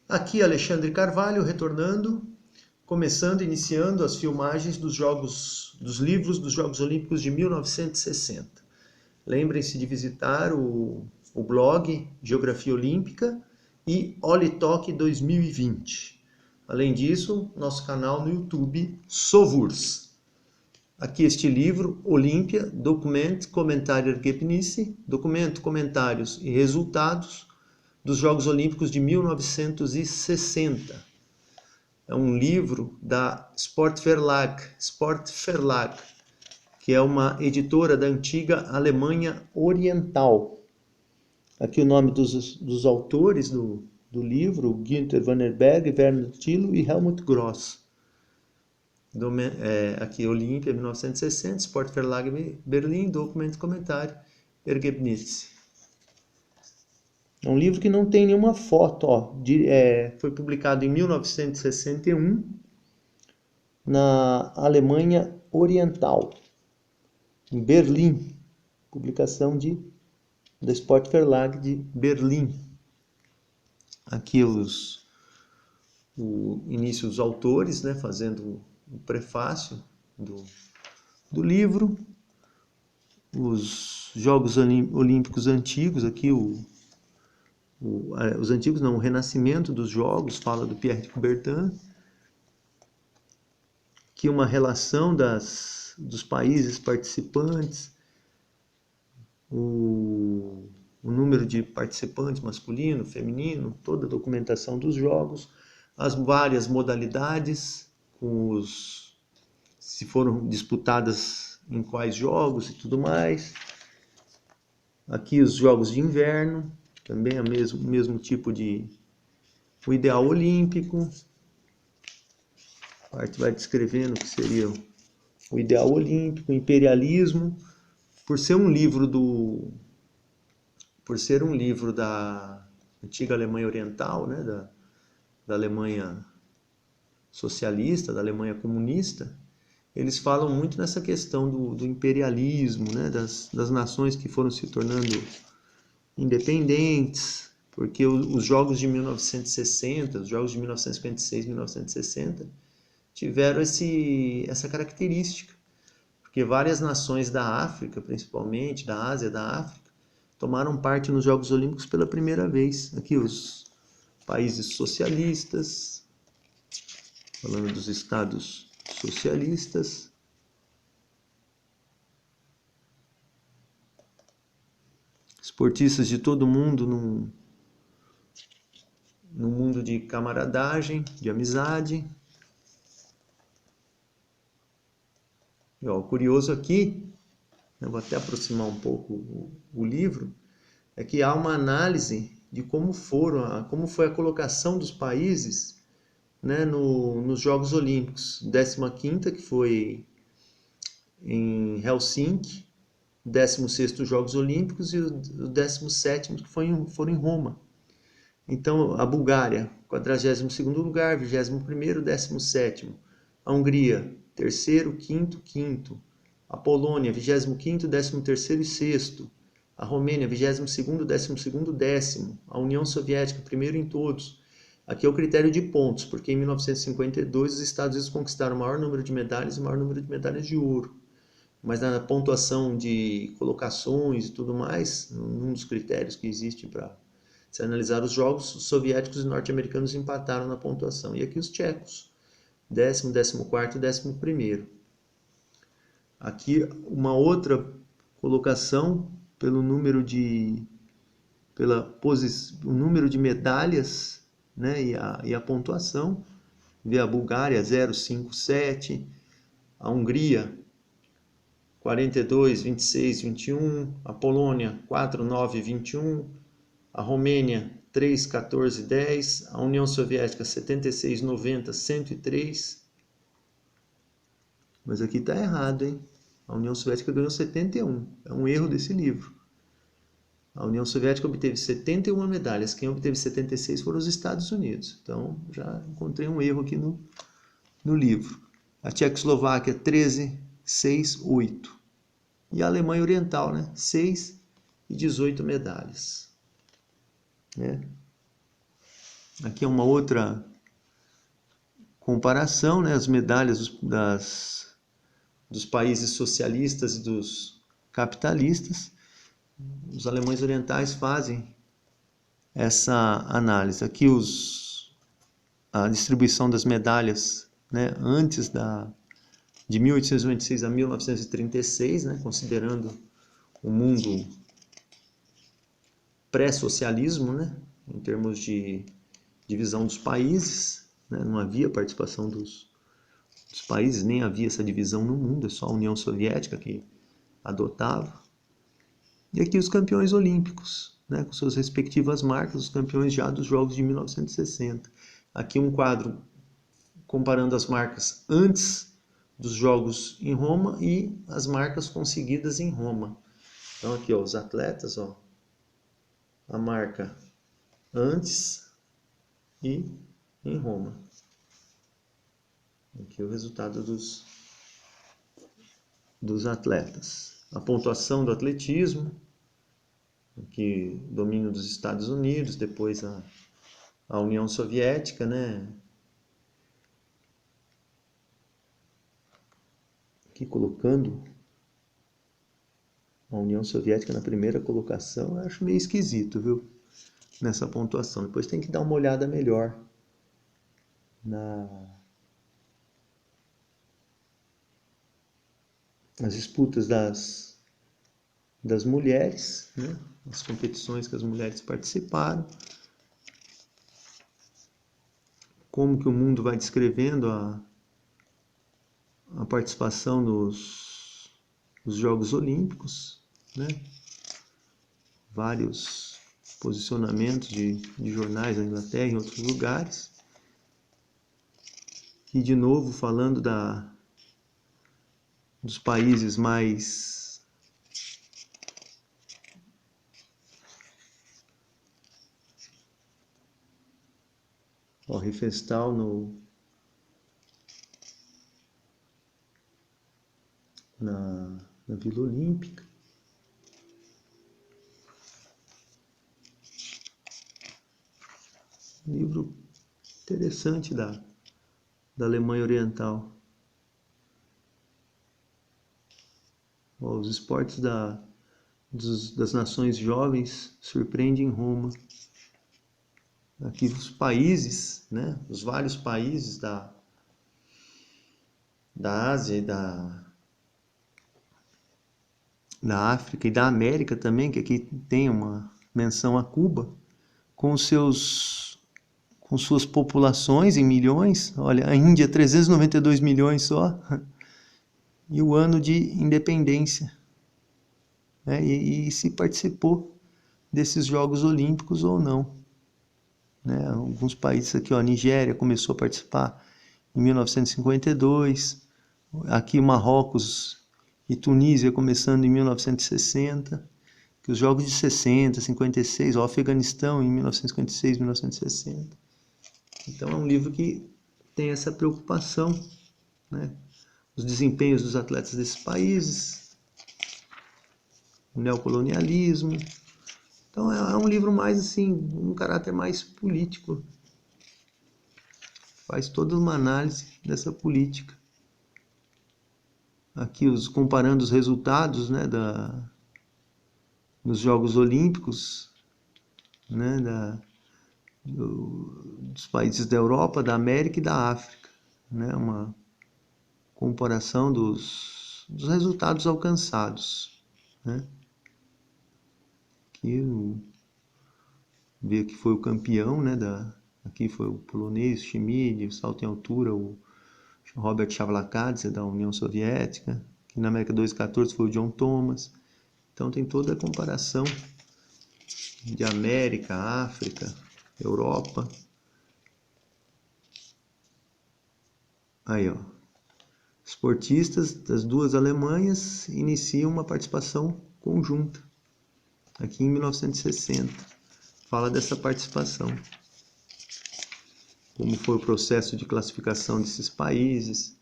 Aqui Alexandre Carvalho retornando, iniciando as filmagens dos livros dos Jogos Olímpicos de 1960. Lembrem-se de visitar o blog Geografia Olímpica e Olitalk 2020. Além disso, nosso canal no YouTube Sovurs. Aqui este livro, Olímpia, Documento, Comentário Ergebnisse, Documento, Comentários e Resultados dos Jogos Olímpicos de 1960. É um livro da Sportverlag, que é uma editora da antiga Alemanha Oriental. Aqui o nome dos autores do livro, Günther Wannerberg, Werner Thilo e Helmut Gross. Aqui Olímpia, 1960, Sportverlag Berlim, Documento, Comentário, Ergebnisse. É um livro que não tem nenhuma foto, foi publicado em 1961 na Alemanha Oriental, em Berlim, publicação da Sportverlag de Berlim. Aqui o início dos autores, né, fazendo o prefácio do livro, os Jogos Olímpicos antigos, aqui os antigos não, o renascimento dos Jogos, fala do Pierre de Coubertin, aqui uma relação dos países participantes, o número de participantes masculino, feminino, toda a documentação dos jogos, as várias modalidades, se foram disputadas em quais jogos e tudo mais. Aqui os jogos de inverno, também é o mesmo tipo o ideal olímpico. A parte vai descrevendo o que seria o ideal olímpico, o imperialismo. Por ser um livro da antiga Alemanha Oriental, né, da Alemanha socialista, da Alemanha comunista, eles falam muito nessa questão do imperialismo, né, das nações que foram se tornando independentes, porque os jogos de 1960, os jogos de 1956, 1960, tiveram essa característica, porque várias nações da África, principalmente da Ásia, da África, tomaram parte nos Jogos Olímpicos pela primeira vez. Aqui os países socialistas, falando dos estados socialistas. Esportistas de todo mundo num mundo de camaradagem, de amizade. E, o curioso aqui, eu vou até aproximar um pouco o livro, é que há uma análise de como foi a colocação dos países, né, nos Jogos Olímpicos. 15ª, que foi em Helsinki, 16º Jogos Olímpicos e o 17º que foram em Roma. Então, a Bulgária, 42º lugar, 21º, 17º. A Hungria, 3º, 5º, 5º. A Polônia, 25º, 13º e 6º. A Romênia, 22º, 12º, 10º. A União Soviética, primeiro em todos. Aqui é o critério de pontos, porque em 1952 os Estados Unidos conquistaram o maior número de medalhas e o maior número de medalhas de ouro. Mas na pontuação de colocações e tudo mais, um dos critérios que existe para se analisar os jogos, os soviéticos e norte-americanos empataram na pontuação. E aqui os tchecos, 10º, 14º e 11º. Aqui uma outra colocação pelo número de medalhas, né, e a pontuação. Vê a Bulgária 0, 5, 7, a Hungria 42, 26, 21, a Polônia 4, 9, 21, a Romênia 3, 14, 10, a União Soviética 76, 90, 103. Mas aqui está errado, hein? A União Soviética ganhou 71. É um erro desse livro. A União Soviética obteve 71 medalhas. Quem obteve 76 foram os Estados Unidos. Então, já encontrei um erro aqui no livro. A Tchecoslováquia, 13, 6, 8. E a Alemanha Oriental, né? 6 e 18 medalhas. Né? Aqui é uma outra comparação, né? As medalhas dos países socialistas e dos capitalistas. Os alemães orientais fazem essa análise. Aqui a distribuição das medalhas, né? Antes de 1896 a 1936, né? Considerando o mundo pré-socialismo, né? Em termos de divisão dos países, né? Não havia participação dos países, nem havia essa divisão no mundo, é só a União Soviética que adotava. E aqui os campeões olímpicos, né? Com suas respectivas marcas, os campeões já dos Jogos de 1960. Aqui um quadro comparando as marcas antes dos Jogos em Roma e as marcas conseguidas em Roma. Então aqui, ó, os atletas, ó, a marca antes e em Roma. Aqui o resultado dos atletas. A pontuação do atletismo, aqui domínio dos Estados Unidos, depois a União Soviética, né? Aqui colocando a União Soviética na primeira colocação, eu acho meio esquisito, viu? Nessa pontuação. Depois tem que dar uma olhada melhor nas disputas das mulheres, né? As competições que as mulheres participaram. Como que o mundo vai descrevendo a participação nos Jogos Olímpicos, né? Vários posicionamentos de jornais na Inglaterra e em outros lugares. E de novo falando dos países mais Riefenstahl na Vila Olímpica. Livro interessante da Alemanha Oriental. Os esportes das nações jovens surpreendem em Roma. Aqui os países, né? Os vários países da Ásia e da África e da América também, que aqui tem uma menção a Cuba, com suas populações em milhões. Olha, a Índia 392 milhões só, e o ano de independência, né? E se participou desses Jogos Olímpicos ou não, né? Alguns países aqui, ó, a Nigéria começou a participar em 1952, aqui Marrocos e Tunísia começando em 1960, que os jogos de 60, 56, o Afeganistão em 1956, 1960. Então é um livro que tem essa preocupação, né? Os desempenhos dos atletas desses países, o neocolonialismo. Então é um livro mais assim, um caráter mais político. Faz toda uma análise dessa política. Aqui comparando os resultados, né, nos Jogos Olímpicos, né, dos países da Europa, da América e da África, né, uma comparação dos resultados alcançados, né. Aqui ver que foi o campeão, né, aqui foi o polonês, Schmid, o salto em altura, o Robert Chavlakadze, da União Soviética. Aqui na América 214 foi o John Thomas. Então tem toda a comparação de América, África, Europa. Aí, ó. Esportistas das duas Alemanhas iniciam uma participação conjunta. Aqui em 1960. Fala dessa participação. Como foi o processo de classificação desses países,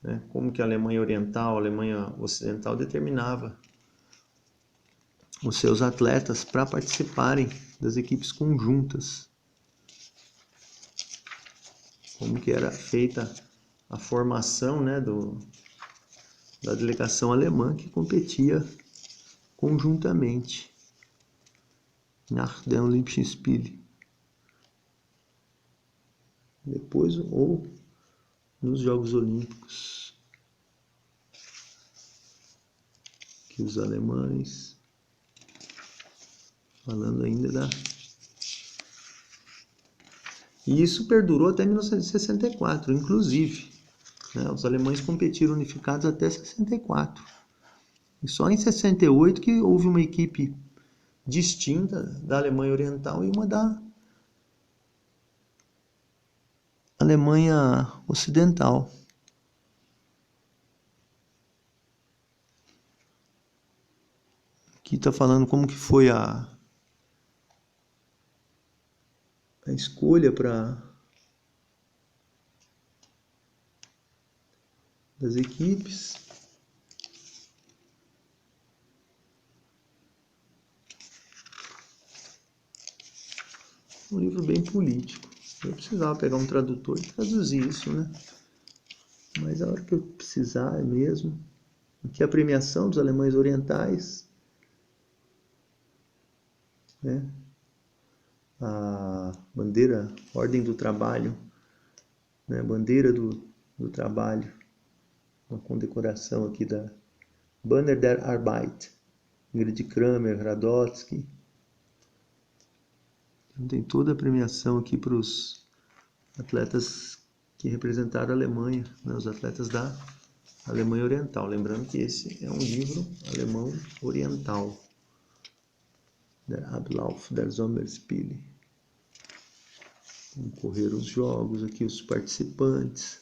né? Como que a Alemanha Oriental, a Alemanha Ocidental determinava os seus atletas para participarem das equipes conjuntas. como que era feita a formação, né, da delegação alemã que competia conjuntamente nach den Olympischen Spielen. Depois ou nos Jogos Olímpicos, que os alemães, falando ainda da... E isso perdurou até 1964, inclusive. Né? Os alemães competiram unificados até 64. E só em 68 que houve uma equipe distinta da Alemanha Oriental e uma da Alemanha Ocidental. Aqui está falando como que foi a escolha das equipes. Um livro bem político. Eu precisava pegar um tradutor e traduzir isso, né? Mas a hora que eu precisar é mesmo. Aqui a premiação dos alemães orientais, né? A bandeira, Ordem do Trabalho, né? Bandeira do Trabalho, uma condecoração aqui da Banner der Arbeit, Ingrid Kramer, Radotsky. Então, tem toda a premiação aqui para os atletas que representaram a Alemanha, né? Os atletas da Alemanha Oriental. Lembrando que esse é um livro alemão oriental. Der Ablauf der Sommerspiele. Vamos correr os jogos aqui, os participantes.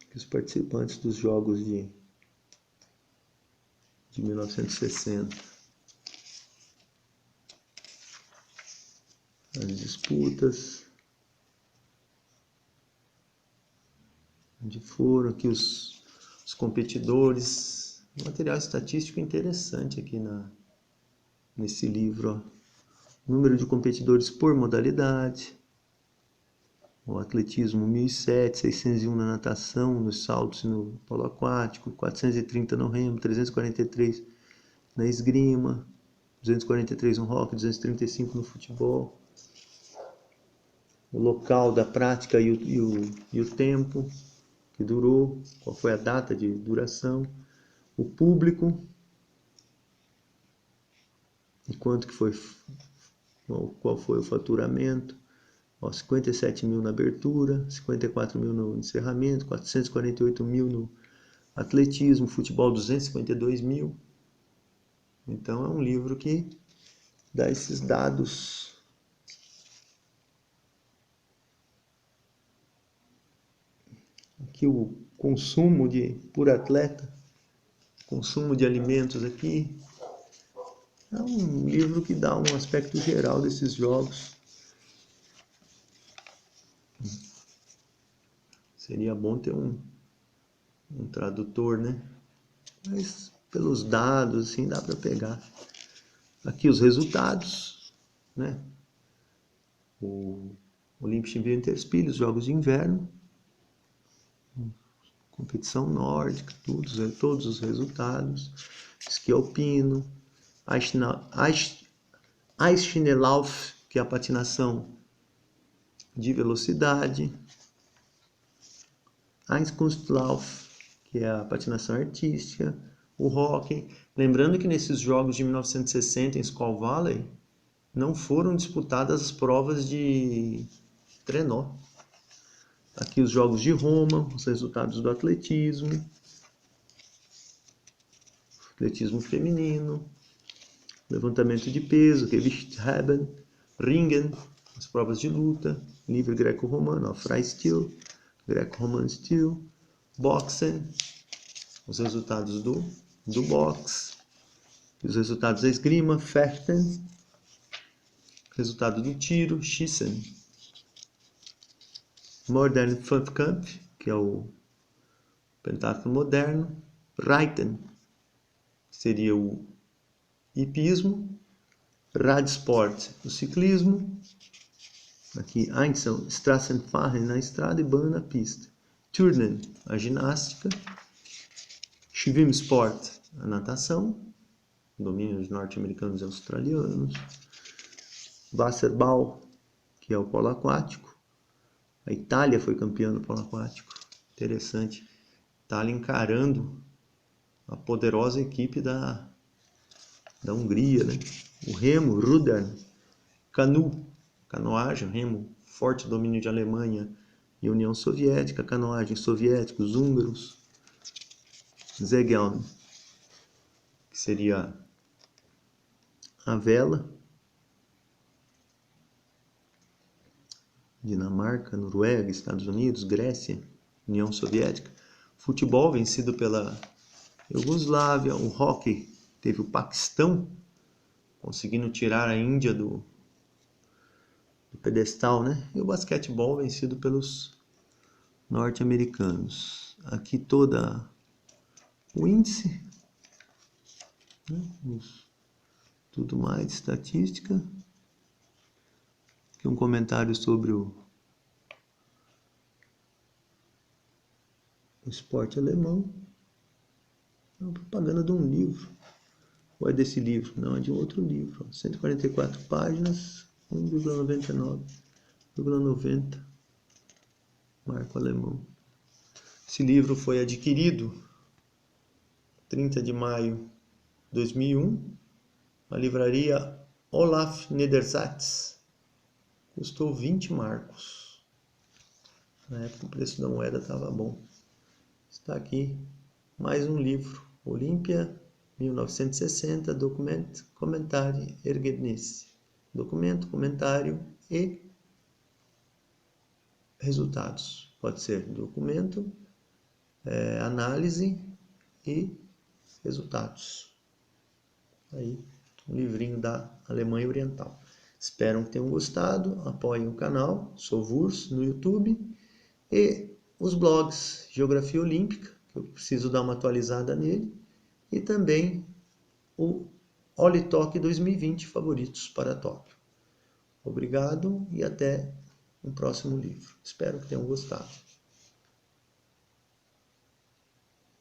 Aqui os participantes dos jogos de 1960. As disputas. Onde foram aqui os competidores. Um material estatístico interessante aqui nesse livro. Ó. Número de competidores por modalidade. O atletismo 1007, 601 na natação, nos saltos e no polo aquático, 430 no remo, 343 na esgrima, 243 no hóquei, 235 no futebol. O local da prática e o tempo que durou, qual foi a data de duração, o público, e quanto que foi, qual foi o faturamento. 57 mil na abertura, 54 mil no encerramento, 448 mil no atletismo, futebol 252 mil. Então é um livro que dá esses dados. Aqui o consumo por atleta, consumo de alimentos aqui. É um livro que dá um aspecto geral desses jogos. Seria bom ter um tradutor, né? Mas pelos dados, assim, dá para pegar. Aqui os resultados, né? O Olympischen Winterspiele, os Jogos de Inverno. Competição nórdica, todos os resultados. Esqui alpino. Eisschnelllauf, que é a patinação de velocidade. Eiskunstlauf, que é a patinação artística, o hóquei. Lembrando que nesses jogos de 1960 em Squaw Valley não foram disputadas as provas de trenó. Aqui os jogos de Roma, os resultados do atletismo feminino, levantamento de peso, Gewichtheben, Ringen, as provas de luta, livre greco-romano, Freistil, greco-romano steel, boxing, os resultados do boxe, os resultados da esgrima, Fechten, resultado do tiro, Schießen, Modern Fünfkampf, que é o pentatlo moderno, Reiten, seria o hipismo, Radsport, o ciclismo. Aqui, Einzel, Strassenfahren, na estrada e Bahn na pista. Turnen, a ginástica. Schwimmsport, a natação. Domínios norte-americanos e australianos. Wasserball, que é o polo aquático. A Itália foi campeã do polo aquático. Interessante. Itália encarando a poderosa equipe da Hungria, né? O remo, Rudern. Canu, canoagem, remo, forte domínio de Alemanha e União Soviética. Canoagem, soviéticos, húngaros. Segeln, que seria a vela. Dinamarca, Noruega, Estados Unidos, Grécia, União Soviética. Futebol vencido pela Iugoslávia. O hóquei teve o Paquistão conseguindo tirar a Índia do pedestal, né? E o basquetebol vencido pelos norte-americanos. Aqui toda o índice, né? Tudo mais, estatística. Aqui um comentário sobre o esporte alemão. É uma propaganda de um livro. Ou é desse livro? Não, é de outro livro. 144 páginas, 1,99,90. Marco alemão. Esse livro foi adquirido 30 de maio de 2001 na livraria Olaf Niedersatz. Custou 20 marcos. Na época o preço da moeda estava bom. Está aqui mais um livro. Olímpia, 1960, documento, comentário, Ergebnisse. Documento, comentário e resultados. Pode ser documento, análise e resultados. Aí, um livrinho da Alemanha Oriental. Espero que tenham gostado. Apoiem o canal, sou Wurs no YouTube. E os blogs Geografia Olímpica, que eu preciso dar uma atualizada nele. E também o Olitok 2020 favoritos para Tóquio. Obrigado e até um próximo livro. Espero que tenham gostado.